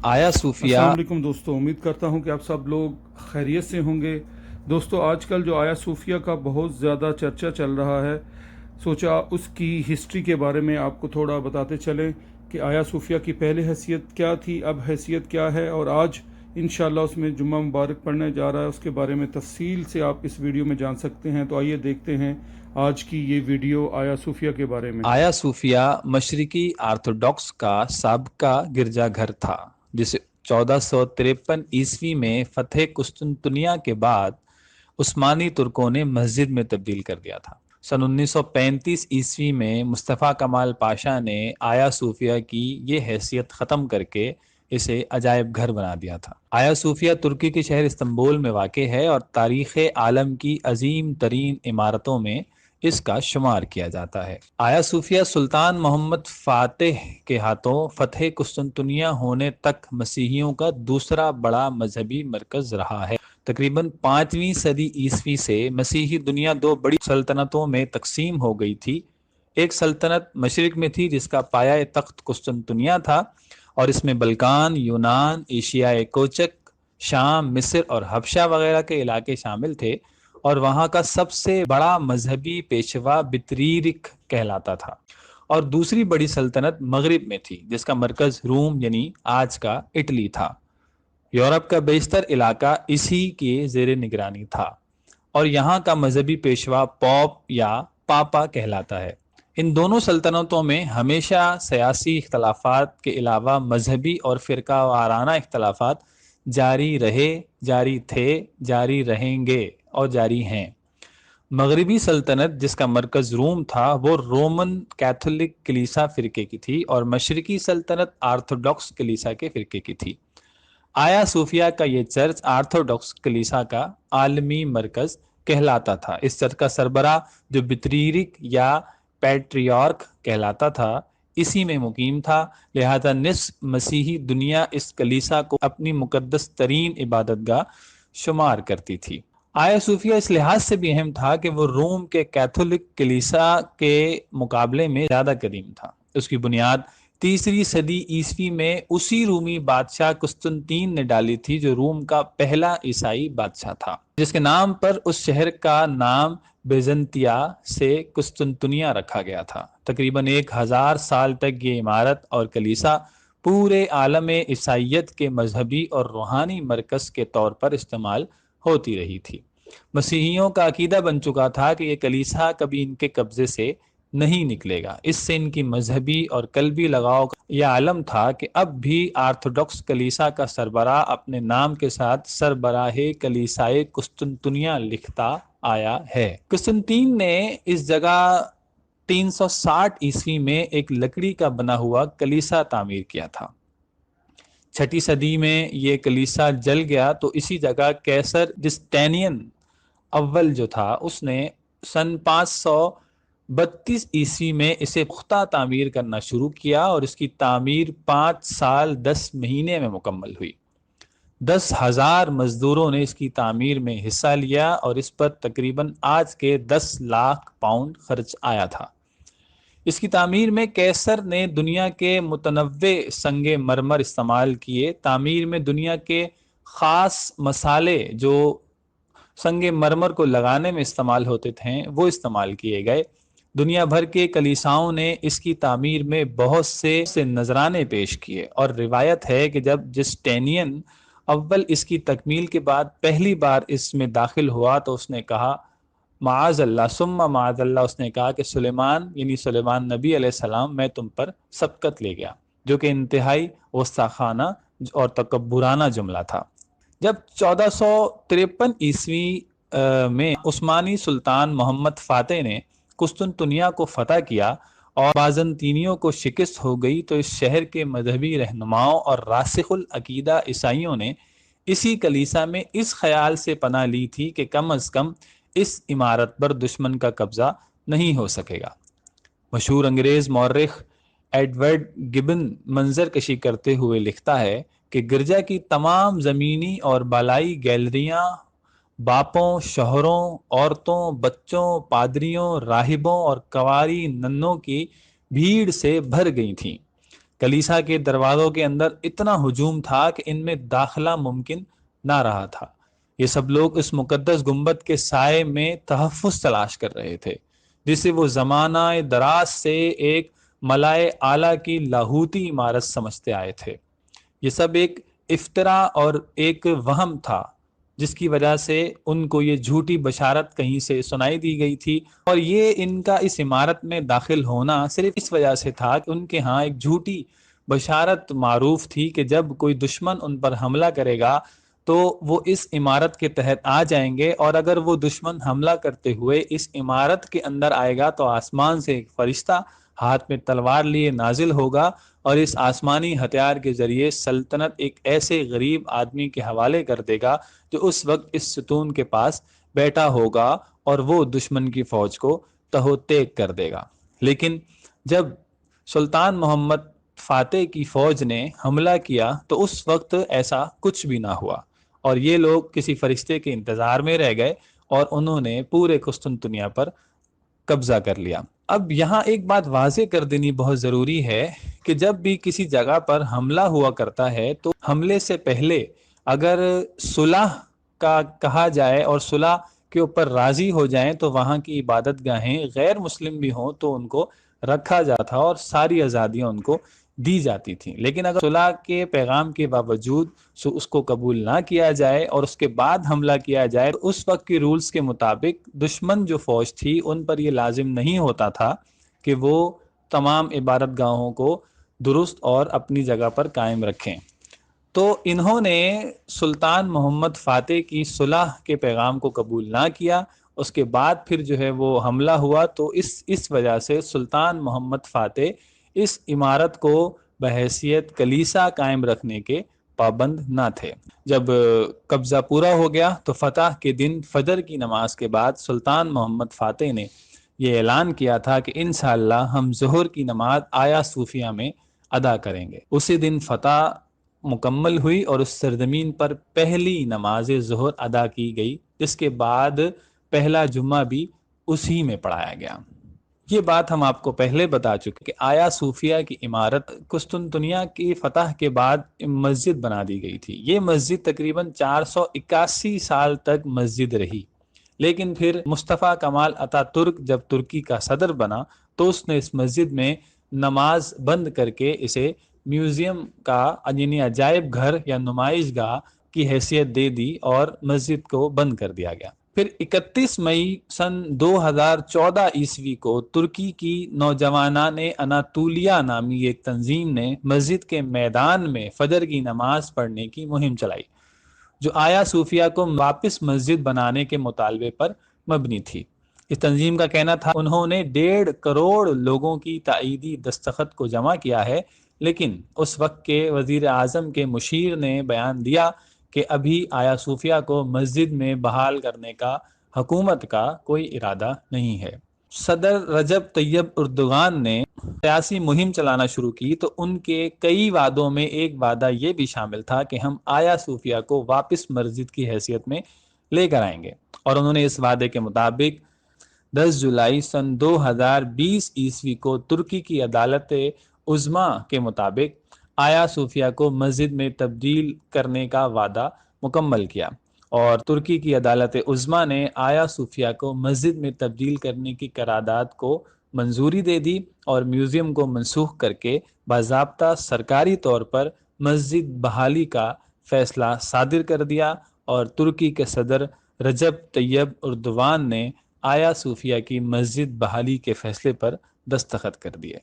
आया सूफिया। अस्सलाम वालेकुम दोस्तों, उम्मीद करता हूँ कि आप सब लोग खैरियत से होंगे। दोस्तों, आजकल जो आया सूफिया का बहुत ज़्यादा चर्चा चल रहा है, सोचा उसकी हिस्ट्री के बारे में आपको थोड़ा बताते चलें कि आया सूफिया की पहले हैसियत क्या थी, अब हैसियत क्या है, और आज इंशाल्लाह उसमें जुम्मा मुबारक पढ़ने जा रहा है। उसके बारे में तफसील से आप इस वीडियो में जान सकते हैं। तो आइए देखते हैं आज की ये वीडियो आया सूफिया के बारे में। आया सूफिया मशरिकी आर्थोडॉक्स का साबका गिरजाघर था, जिसे 1453 ईस्वी में फतेह कुस्तुनतुनिया के बाद उस्मानी तुर्कों ने मस्जिद में तब्दील कर दिया था। सन 1935 ईस्वी में मुस्तफ़ा कमाल पाशा ने आया सूफिया की ये हैसियत ख़त्म करके इसे अजायब घर बना दिया था। आया सूफिया तुर्की के शहर इस्तंबुल में वाक़ है और तारीख़ आलम की अजीम तरीन इमारतों में इसका शुमार किया जाता है। आया सूफिया सुल्तान मोहम्मद फातेह के हाथों फतेह कुस्तुनतुनिया होने तक मसीहियों का दूसरा बड़ा मजहबी मरकज रहा है। तकरीबन 5वीं सदी ईस्वी से मसीही दुनिया दो बड़ी सल्तनतों में तकसीम हो गई थी। एक सल्तनत मशरिक में थी जिसका पाया तख्त कुस्तुनतुनिया था, और इसमें बल्कान, यूनान, एशियाई कोचक, शाम, मिस्र और हबशा वगैरह के इलाके शामिल थे, और वहाँ का सबसे बड़ा मजहबी पेशवा बितरीरिक कहलाता था। और दूसरी बड़ी सल्तनत मगरिब में थी जिसका मरकज रूम यानी आज का इटली था। यूरोप का बेशतर इलाका इसी के जेर निगरानी था, और यहाँ का मजहबी पेशवा पॉप या पापा कहलाता है। इन दोनों सल्तनतों में हमेशा सियासी इख्तलाफात के अलावा मजहबी और फ़िरका वाराना इख्तलाफात जारी रहे, जारी थे, जारी रहेंगे और जारी हैं। मगरबी सल्तनत जिसका मरकज रोम था वो रोमन कैथोलिक कलीसा फ़िरके की थी, और मशरकी सल्तनत आर्थोडॉक्स कलीसा के फ़िरके की थी। आया सूफिया का ये चर्च आर्थोडॉक्स कलीसा का आलमी मरकज कहलाता था। इस चर्च का सरबरा जो बितरीरिक या पैट्रियार्क कहलाता था, इसी में मुकीम था। लिहाजा निस्फ मसीही दुनिया इस कलीसा को अपनी मुकद्दस तरीन इबादतगाह शुमार करती थी। आया सूफिया इस लिहाज से भी अहम था कि वो रोम के कैथोलिक कलीसा के मुकाबले में ज़्यादा कदीम था। उसकी बुनियाद 3री सदी ईस्वी में उसी रूमी बादशाह कुस्तुनतीन ने डाली थी जो रोम का पहला ईसाई बादशाह था, जिसके नाम पर उस शहर का नाम बेजंतिया से कुस्तुनतुनिया रखा गया था। तकरीबन 1000 साल तक ये इमारत और कलीसा पूरे आलम ईसाइयत के मजहबी और रूहानी मरकज के तौर पर इस्तेमाल होती रही थी। मसीहियों का अकीदा बन चुका था कि ये कलीसा कभी इनके कब्जे से नहीं निकलेगा। इससे इनकी मजहबी और कल्बी लगाव यह आलम था कि अब भी आर्थोडॉक्स कलीसा का सरबराह अपने नाम के साथ सरबराहे कलीसाए कुस्तुनतुनिया लिखता आया है। कुस्तुनतीन ने इस जगह 360 ईस्वी में एक लकड़ी का बना हुआ कलीसा तामीर किया था। 6ठी सदी में ये कलीसा जल गया तो इसी जगह कैसर जिस्टेनियन अव्वल जो था उसने सन 532 ईस्वी में इसे पुख्ता तामीर करना शुरू किया, और इसकी तामीर 5 साल 10 महीने में मुकम्मल हुई। 10,000 मजदूरों ने इसकी तामीर में हिस्सा लिया और इस पर तकरीबन आज के 10 लाख पाउंड खर्च आया था। इसकी तामीर में कैसर ने दुनिया के मुतनव्वे संगे मरमर इस्तेमाल किए। तामीर में दुनिया के ख़ास मसाले जो संगे मरमर को लगाने में इस्तेमाल होते थे वो इस्तेमाल किए गए। दुनिया भर के कलीसाओं ने इसकी तामीर में बहुत से नजराने पेश किए, और रिवायत है कि जब जिस्टेनियन अव्वल इसकी तकमील के बाद पहली बार इसमें दाखिल हुआ तो उसने कहा माअज़ल्लाह सुम्मा माअज़ल्लाह, उसने कहा कि सुलेमान यानी सुलेमान नबी अलैहिस्सलाम मैं तुम पर सबकत ले गया, जो कि इंतहाई गुस्ताखाना और तकब्बुराना जुमला था। जब 1453 ईस्वी में उस्मानी सुल्तान मोहम्मद फातेह ने कुस्तुनतुनिया को फतह किया और बाज़ंतीनियों को शिकस्त हो गई, तो इस शहर के मजहबी रहनुमाओं और रासिखुल अकीदा ईसाइयों ने इसी कलीसा में इस ख्याल से पनाह ली थी कि कम अज़ कम इस इमारत पर दुश्मन का कब्जा नहीं हो सकेगा। मशहूर अंग्रेज़ मौर्रिख एडवर्ड गिबन मंजर कशी करते हुए लिखता है कि गिरजा की तमाम ज़मीनी और बालाई गैलरियाँ बापों, शोहरों, औरतों, बच्चों, पादरियों, राहिबों और कवारी नन्नों की भीड़ से भर गई थीं। کلیسا کے دروازوں کے اندر اتنا ہجوم تھا کہ ان میں داخلہ ممکن نہ رہا تھا۔ یہ سب لوگ اس مقدس گنبد کے سائے میں تحفظ تلاش کر رہے تھے، جسے وہ زمانہ دراز سے ایک ملائے اعلیٰ کی لاہوتی عمارت سمجھتے آئے تھے۔ یہ سب ایک افترا اور ایک وہم تھا، جس کی وجہ سے ان کو یہ جھوٹی بشارت کہیں سے سنائی دی گئی تھی، اور یہ ان کا اس عمارت میں داخل ہونا صرف اس وجہ سے تھا کہ ان کے ہاں ایک جھوٹی بشارت معروف تھی کہ جب کوئی دشمن ان پر حملہ کرے گا تو وہ اس عمارت کے تحت آ جائیں گے، اور اگر وہ دشمن حملہ کرتے ہوئے اس عمارت کے اندر آئے گا تو آسمان سے ایک فرشتہ ہاتھ میں تلوار لیے نازل ہوگا، اور اس آسمانی ہتھیار کے ذریعے سلطنت ایک ایسے غریب آدمی کے حوالے کر دے گا جو اس وقت اس ستون کے پاس بیٹھا ہوگا، اور وہ دشمن کی فوج کو تہو تیک کر دے گا۔ لیکن جب سلطان محمد فاتح کی فوج نے حملہ کیا تو اس وقت ایسا کچھ بھی نہ ہوا، اور یہ لوگ کسی فرشتے کے انتظار میں رہ گئے اور انہوں نے پورے قسطنطنیہ پر قبضہ کر لیا۔ اب یہاں ایک بات واضح کر دینی بہت ضروری ہے کہ جب بھی کسی جگہ پر حملہ ہوا کرتا ہے تو حملے سے پہلے اگر صلح کا کہا جائے اور صلح کے اوپر راضی ہو جائیں تو وہاں کی عبادت گاہیں غیر مسلم بھی ہوں تو ان کو رکھا جاتا تھا اور ساری آزادیاں ان کو دی جاتی تھیں۔ لیکن اگر صلح کے پیغام کے باوجود اس کو قبول نہ کیا جائے اور اس کے بعد حملہ کیا جائے تو اس وقت کے رولز کے مطابق دشمن جو فوج تھی ان پر یہ لازم نہیں ہوتا تھا کہ وہ تمام عبادت گاہوں کو درست اور اپنی جگہ پر قائم رکھیں۔ تو انہوں نے سلطان محمد فاتح کی صلح کے پیغام کو قبول نہ کیا، اس کے بعد پھر جو ہے وہ حملہ ہوا، تو اس وجہ سے سلطان محمد فاتح اس عمارت کو بحیثیت کلیسا قائم رکھنے کے پابند نہ تھے۔ جب قبضہ پورا ہو گیا تو فتح کے دن فجر کی نماز کے بعد سلطان محمد فاتح نے یہ اعلان کیا تھا کہ انشاءاللہ ہم ظہر کی نماز آیا صوفیہ میں ادا کریں گے۔ اسی دن فتح مکمل ہوئی اور اس سرزمین پر پہلی نماز ظہر ادا کی گئی، جس کے بعد پہلا جمعہ بھی اسی میں پڑھایا گیا۔ یہ بات ہم آپ کو پہلے بتا چکے کہ آیا صوفیہ کی عمارت قسطنطنیہ کی فتح کے بعد مسجد بنا دی گئی تھی۔ یہ مسجد تقریباً 481 سال تک مسجد رہی، لیکن پھر مصطفیٰ کمال اتا ترک جب ترکی کا صدر بنا تو اس نے اس مسجد میں نماز بند کر کے اسے میوزیم کا یعنی عجائب گھر یا نمائش گاہ کی حیثیت دے دی اور مسجد کو بند کر دیا گیا۔ پھر 31 مئی سن 2014 عیسوی کو ترکی کی نوجوانان اناطولیہ نامی ایک تنظیم نے مسجد کے میدان میں فجر کی نماز پڑھنے کی مہم چلائی، جو آیا صوفیہ کو واپس مسجد بنانے کے مطالبے پر مبنی تھی۔ اس تنظیم کا کہنا تھا انہوں نے 1.5 کروڑ لوگوں کی تائیدی دستخط کو جمع کیا ہے، لیکن اس وقت کے وزیر اعظم کے مشیر نے بیان دیا کہ ابھی آیا صوفیہ کو مسجد میں بحال کرنے کا حکومت کا کوئی ارادہ نہیں ہے۔ صدر رجب طیب اردوغان نے سیاسی مہم چلانا شروع کی تو ان کے کئی وعدوں میں ایک وعدہ یہ بھی شامل تھا کہ ہم آیا صوفیہ کو واپس مسجد کی حیثیت میں لے کر آئیں گے، اور انہوں نے اس وعدے کے مطابق 10 جولائی سن 2020 عیسوی کو ترکی کی عدالت عظمیٰ کے مطابق آیا صوفیہ کو مسجد میں تبدیل کرنے کا وعدہ مکمل کیا، اور ترکی کی عدالت عظمیٰ نے آیا صوفیہ کو مسجد میں تبدیل کرنے کی قرارداد کو منظوری دے دی اور میوزیم کو منسوخ کر کے باضابطہ سرکاری طور پر مسجد بحالی کا فیصلہ صادر کر دیا، اور ترکی کے صدر رجب طیب اردوغان نے آیا صوفیہ کی مسجد بحالی کے فیصلے پر دستخط کر دیے۔